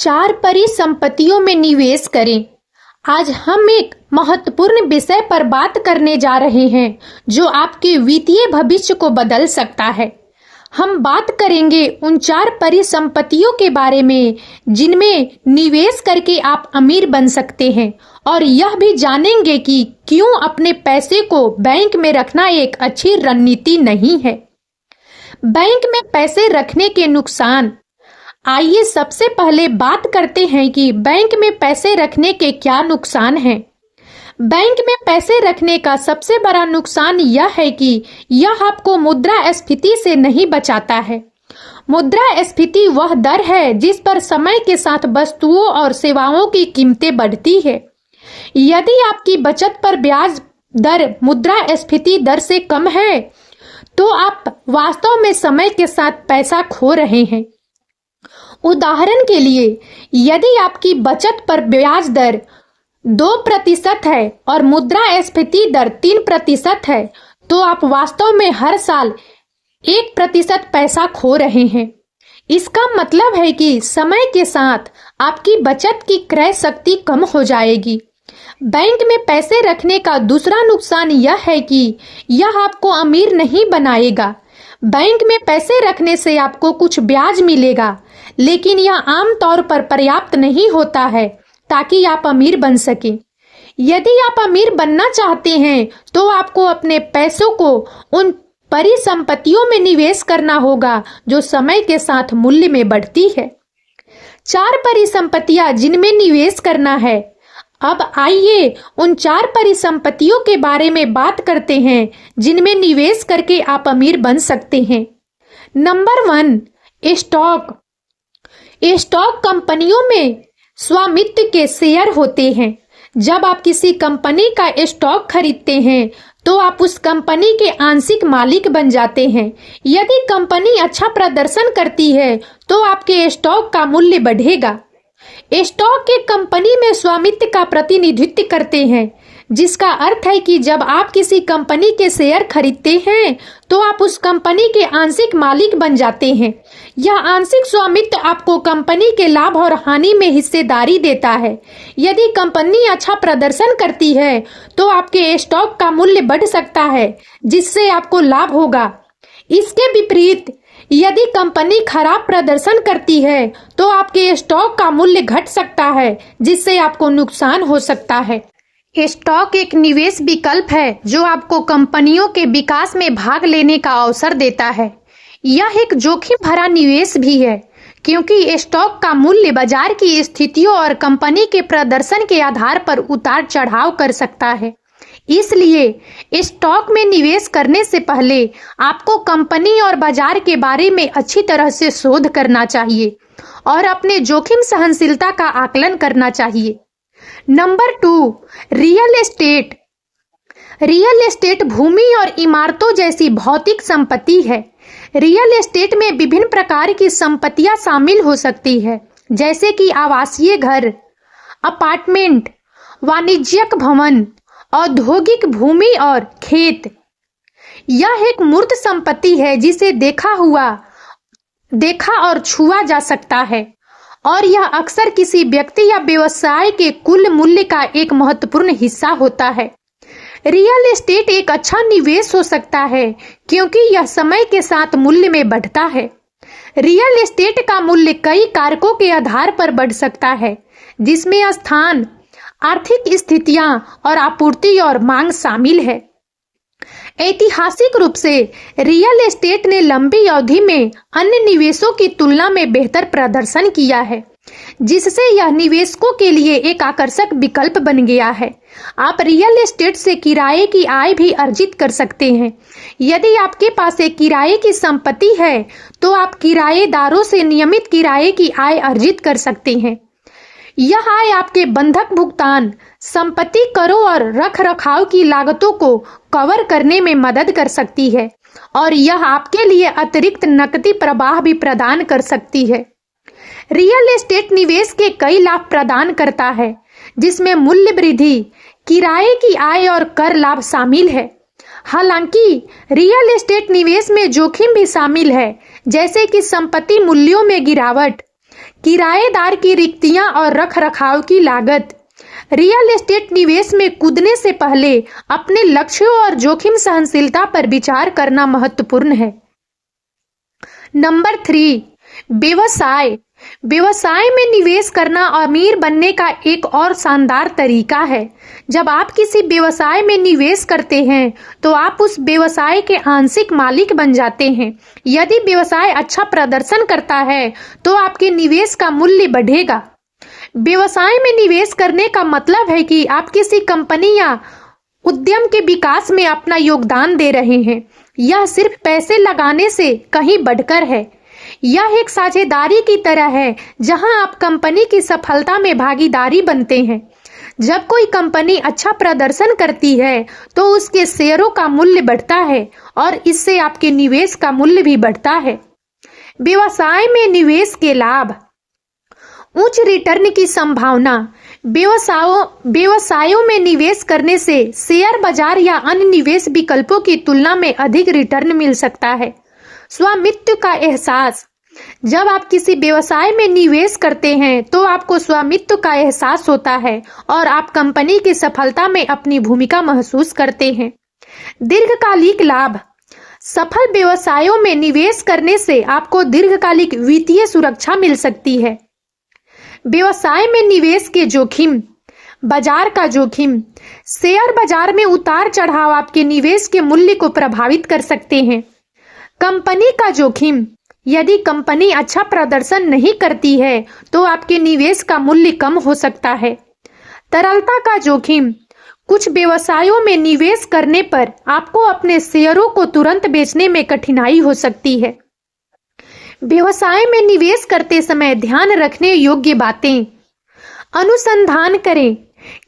चार परिसंपत्तियों में निवेश करें। आज हम एक महत्वपूर्ण विषय पर बात करने जा रहे हैं जो आपके वित्तीय भविष्य को बदल सकता है। हम बात करेंगे उन चार परिसंपत्तियों के बारे में जिनमें निवेश करके आप अमीर बन सकते हैं, और यह भी जानेंगे कि क्यों अपने पैसे को बैंक में रखना एक अच्छी रणनीति नहीं है। बैंक में पैसे रखने के नुकसान। आइए सबसे पहले बात करते हैं कि बैंक में पैसे रखने के क्या नुकसान हैं। बैंक में पैसे रखने का सबसे बड़ा नुकसान यह है कि यह आपको मुद्रास्फीति से नहीं बचाता है। मुद्रास्फीति वह दर है जिस पर समय के साथ वस्तुओं और सेवाओं की कीमतें बढ़ती है। यदि आपकी बचत पर ब्याज दर मुद्रास्फीति दर से कम है तो आप वास्तव में समय के साथ पैसा खो रहे हैं। उदाहरण के लिए, यदि आपकी बचत पर ब्याज दर 2% है और मुद्रास्फीति दर 3% है तो आप वास्तव में हर साल 1% पैसा खो रहे हैं। इसका मतलब है कि समय के साथ आपकी बचत की क्रय शक्ति कम हो जाएगी। बैंक में पैसे रखने का दूसरा नुकसान यह है कि यह आपको अमीर नहीं बनाएगा। बैंक में पैसे रखने से आपको कुछ ब्याज मिलेगा, लेकिन यह आमतौर पर पर्याप्त नहीं होता है ताकि आप अमीर बन सकें। यदि आप अमीर बनना चाहते हैं तो आपको अपने पैसों को उन परिसंपत्तियों में निवेश करना होगा जो समय के साथ मूल्य में बढ़ती है। चार परिसंपत्तियां जिनमें निवेश करना है। अब आइए उन चार परिसंपत्तियों के बारे में बात करते हैं जिनमें निवेश करके आप अमीर बन सकते हैं। Number 1, stock. स्टॉक कंपनियों में स्वामित्व के शेयर होते हैं। जब आप किसी कंपनी का स्टॉक खरीदते हैं तो आप उस कंपनी के आंशिक मालिक बन जाते हैं। यदि कंपनी अच्छा प्रदर्शन करती है तो आपके स्टॉक का मूल्य बढ़ेगा। स्टॉक एक कंपनी में स्वामित्व का प्रतिनिधित्व करते हैं, जिसका अर्थ है कि जब आप किसी कंपनी के शेयर खरीदते हैं तो आप उस कंपनी के आंशिक मालिक बन जाते हैं। यह आंशिक स्वामित्व आपको कंपनी के लाभ और हानि में हिस्सेदारी देता है। यदि कंपनी अच्छा प्रदर्शन करती है तो आपके स्टॉक का मूल्य बढ़ सकता है, जिससे आपको लाभ होगा। इसके विपरीत, यदि कंपनी खराब प्रदर्शन करती है तो आपके स्टॉक का मूल्य घट सकता है, जिससे आपको नुकसान हो सकता है। स्टॉक एक निवेश विकल्प है जो आपको कंपनियों के विकास में भाग लेने का अवसर देता है। यह एक जोखिम भरा निवेश भी है, क्योंकि स्टॉक का मूल्य बाजार की स्थितियों और कंपनी के प्रदर्शन के आधार पर उतार चढ़ाव कर सकता है। इसलिए स्टॉक में निवेश करने से पहले आपको कंपनी और बाजार के बारे में अच्छी तरह से शोध करना चाहिए और अपने जोखिम सहनशीलता का आकलन करना चाहिए। Number 2, real estate. Real estate भूमि और इमारतों जैसी भौतिक संपत्ति है। रियल एस्टेट में विभिन्न प्रकार की संपत्तियां शामिल हो सकती है, जैसे कि आवासीय घर, अपार्टमेंट, वाणिज्यिक भवन, औद्योगिक भूमि और खेत। यह एक मूर्त संपत्ति है जिसे देखा और छुआ जा सकता है, और यह अक्सर किसी व्यक्ति या व्यवसाय के कुल मूल्य का एक महत्वपूर्ण हिस्सा होता है। रियल एस्टेट एक अच्छा निवेश हो सकता है क्योंकि यह समय के साथ मूल्य में बढ़ता है। रियल एस्टेट का मूल्य कई कारकों के आधार पर बढ़ सकता है, जिसमें स्थान, आर्थिक स्थितियां और आपूर्ति और मांग शामिल है। ऐतिहासिक रूप से रियल एस्टेट ने लंबी अवधि में अन्य निवेशों की तुलना में बेहतर प्रदर्शन किया है, जिससे यह निवेशकों के लिए एक आकर्षक विकल्प बन गया है। आप रियल एस्टेट से किराए की आय भी अर्जित कर सकते हैं। यदि आपके पास एक किराए की संपत्ति है तो आप किराएदारों से नियमित किराए की आय अर्जित कर सकते हैं। यह आय आपके बंधक भुगतान, संपत्ति करों और रख रखाव की लागतों को कवर करने में मदद कर सकती है, और यह आपके लिए अतिरिक्त नकदी प्रवाह भी प्रदान कर सकती है। रियल एस्टेट निवेश के कई लाभ प्रदान करता है, जिसमें मूल्य वृद्धि, किराए की आय और कर लाभ शामिल है। हालांकि रियल एस्टेट निवेश में जोखिम भी शामिल है, जैसे कि संपत्ति मूल्यों में गिरावट, किराएदार की रिक्तियां और रखरखाव की लागत। रियल एस्टेट निवेश में कूदने से पहले अपने लक्ष्यों और जोखिम सहनशीलता पर विचार करना महत्वपूर्ण है। नंबर 3, व्यवसाय। व्यवसाय में निवेश करना अमीर बनने का एक और शानदार तरीका है। जब आप किसी व्यवसाय में निवेश करते हैं तो आप उस व्यवसाय के आंशिक मालिक बन जाते हैं। यदि व्यवसाय अच्छा प्रदर्शन करता है तो आपके निवेश का मूल्य बढ़ेगा। व्यवसाय में निवेश करने का मतलब है कि आप किसी कंपनी या उद्यम के विकास में अपना योगदान दे रहे हैं। यह सिर्फ पैसे लगाने से कहीं बढ़कर है। यह एक साझेदारी की तरह है जहां आप कंपनी की सफलता में भागीदारी बनते हैं। जब कोई कंपनी अच्छा प्रदर्शन करती है तो उसके शेयरों का मूल्य बढ़ता है और इससे आपके निवेश का मूल्य भी बढ़ता है। व्यवसाय में निवेश के लाभ। उच्च रिटर्न की संभावना। व्यवसायों में निवेश करने से शेयर बाजार या अन्य निवेश विकल्पों की तुलना में अधिक रिटर्न मिल सकता है। स्वामित्व का एहसास। जब आप किसी व्यवसाय में निवेश करते हैं तो आपको स्वामित्व का एहसास होता है और आप कंपनी की सफलता में अपनी भूमिका महसूस करते हैं। दीर्घकालिक लाभ। सफल व्यवसायों में निवेश करने से आपको दीर्घकालिक वित्तीय सुरक्षा मिल सकती है। व्यवसाय में निवेश के जोखिम। बाजार का जोखिम। शेयर बाजार में उतार चढ़ाव आपके निवेश के मूल्य को प्रभावित कर सकते हैं। कंपनी का जोखिम। यदि कंपनी अच्छा प्रदर्शन नहीं करती है तो आपके निवेश का मूल्य कम हो सकता है। तरलता का जोखिम। कुछ व्यवसायों में निवेश करने पर आपको अपने शेयरों को तुरंत बेचने में कठिनाई हो सकती है। व्यवसाय में निवेश करते समय ध्यान रखने योग्य बातें। अनुसंधान करें।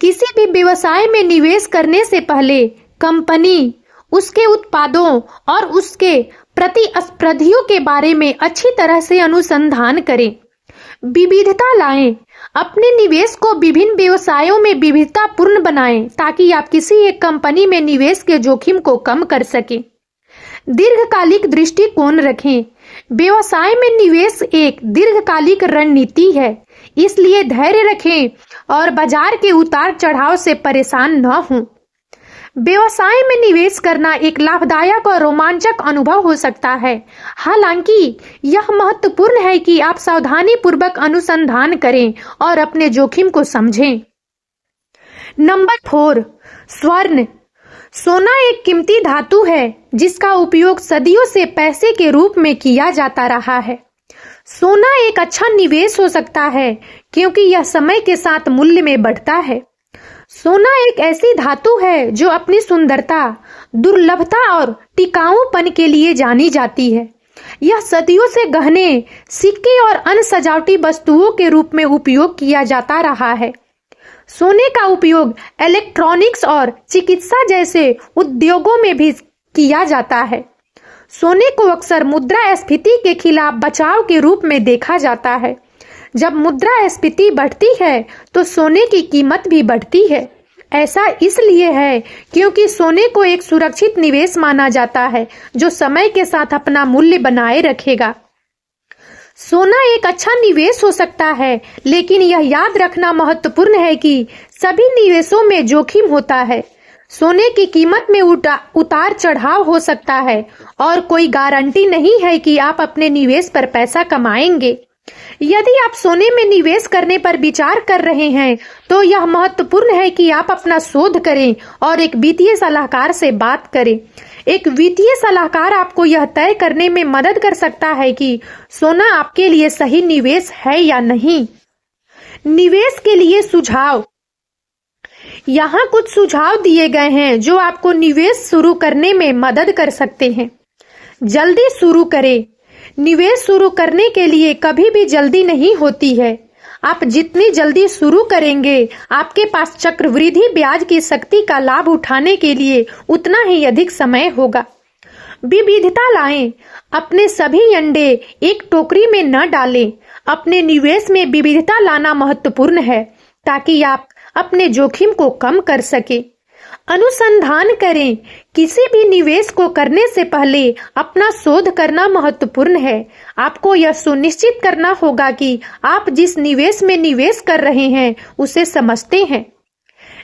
किसी भी व्यवसाय में निवेश करने से पहले कंपनी, उसके उत्पादों और उसके प्रतिस्पर्धियों के बारे में अच्छी तरह से अनुसंधान करें। विविधता लाएं। अपने निवेश को विभिन्न व्यवसायों में विविधतापूर्ण बनाएं ताकि आप किसी एक कंपनी में निवेश के जोखिम को कम कर सकें। दीर्घकालिक दृष्टिकोण रखें। व्यवसाय में निवेश एक दीर्घकालिक रणनीति है, इसलिए धैर्य रखें और बाजार के उतार चढ़ाव से परेशान न हों। व्यवसाय में निवेश करना एक लाभदायक और रोमांचक अनुभव हो सकता है। हालांकि यह महत्वपूर्ण है कि आप सावधानी पूर्वक अनुसंधान करें और अपने जोखिम को समझें। नंबर 4, स्वर्ण। सोना एक कीमती धातु है जिसका उपयोग सदियों से पैसे के रूप में किया जाता रहा है। सोना एक अच्छा निवेश हो सकता है क्योंकि यह समय के साथ मूल्य में बढ़ता है। सोना एक ऐसी धातु है जो अपनी सुंदरता, दुर्लभता और टिकाऊपन के लिए जानी जाती है। यह सदियों से गहने, सिक्के और अन्य सजावटी वस्तुओं के रूप में उपयोग किया जाता रहा है। सोने का उपयोग इलेक्ट्रॉनिक्स और चिकित्सा जैसे उद्योगों में भी किया जाता है। सोने को अक्सर मुद्रास्फीति के खिलाफ बचाव के रूप में देखा जाता है। जब मुद्रास्फीति बढ़ती है तो सोने की कीमत भी बढ़ती है। ऐसा इसलिए है क्योंकि सोने को एक सुरक्षित निवेश माना जाता है जो समय के साथ अपना मूल्य बनाए रखेगा। सोना एक अच्छा निवेश हो सकता है, लेकिन यह याद रखना महत्वपूर्ण है कि सभी निवेशों में जोखिम होता है। सोने की कीमत में उतार चढ़ाव हो सकता है और कोई गारंटी नहीं है कि आप अपने निवेश पर पैसा कमाएंगे। यदि आप सोने में निवेश करने पर विचार कर रहे हैं तो यह महत्वपूर्ण है कि आप अपना शोध करें और एक वित्तीय सलाहकार से बात करें। एक वित्तीय सलाहकार आपको यह तय करने में मदद कर सकता है कि सोना आपके लिए सही निवेश है या नहीं। निवेश के लिए सुझाव। यहाँ कुछ सुझाव दिए गए हैं जो आपको निवेश शुरू करने में मदद कर सकते हैं। जल्दी शुरू करें। निवेश शुरू करने के लिए कभी भी जल्दी नहीं होती है। आप जितनी जल्दी शुरू करेंगे, आपके पास चक्रवृद्धि ब्याज की शक्ति का लाभ उठाने के लिए उतना ही अधिक समय होगा। विविधता लाएं। अपने सभी अंडे एक टोकरी में न डालें। अपने निवेश में विविधता लाना महत्वपूर्ण है ताकि आप अपने जोखिम को कम कर सके। अनुसंधान करें। किसी भी निवेश को करने से पहले अपना शोध करना महत्वपूर्ण है। आपको यह सुनिश्चित करना होगा कि आप जिस निवेश में निवेश कर रहे हैं उसे समझते हैं।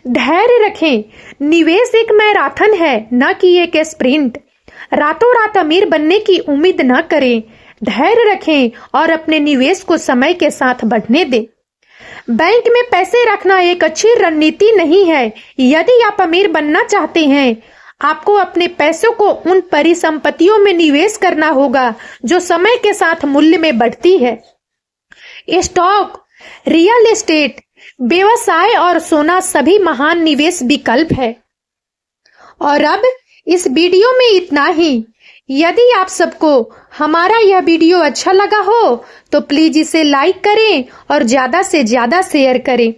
धैर्य रखें। निवेश एक मैराथन है, न कि एक स्प्रिंट। रातों रात अमीर बनने की उम्मीद न करें। धैर्य रखें और अपने निवेश को समय के साथ बढ़ने दें। बैंक में पैसे रखना एक अच्छी रणनीति नहीं है। यदि आप अमीर बनना चाहते हैं, आपको अपने पैसों को उन परिसंपत्तियों में निवेश करना होगा जो समय के साथ मूल्य में बढ़ती है। स्टॉक, रियल एस्टेट, व्यवसाय और सोना सभी महान निवेश विकल्प है। और अब इस वीडियो में इतना ही। यदि आप सबको हमारा यह वीडियो अच्छा लगा हो तो प्लीज इसे लाइक करें और ज्यादा से ज्यादा शेयर करें,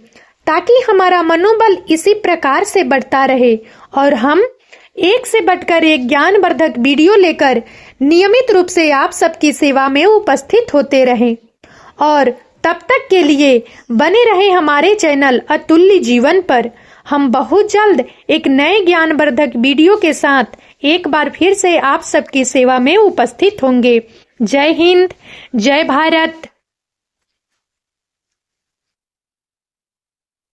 ताकि हमारा मनोबल इसी प्रकार से बढ़ता रहे और हम एक से बढ़कर एक ज्ञानवर्धक वीडियो लेकर नियमित रूप से आप सबकी सेवा में उपस्थित होते रहें। और तब तक के लिए बने रहे हमारे चैनल अतुल्य जीवन पर। हम बहुत जल्द एक नए ज्ञानवर्धक वीडियो के साथ एक बार फिर से आप सबकी सेवा में उपस्थित होंगे। जय हिंद, जय भारत।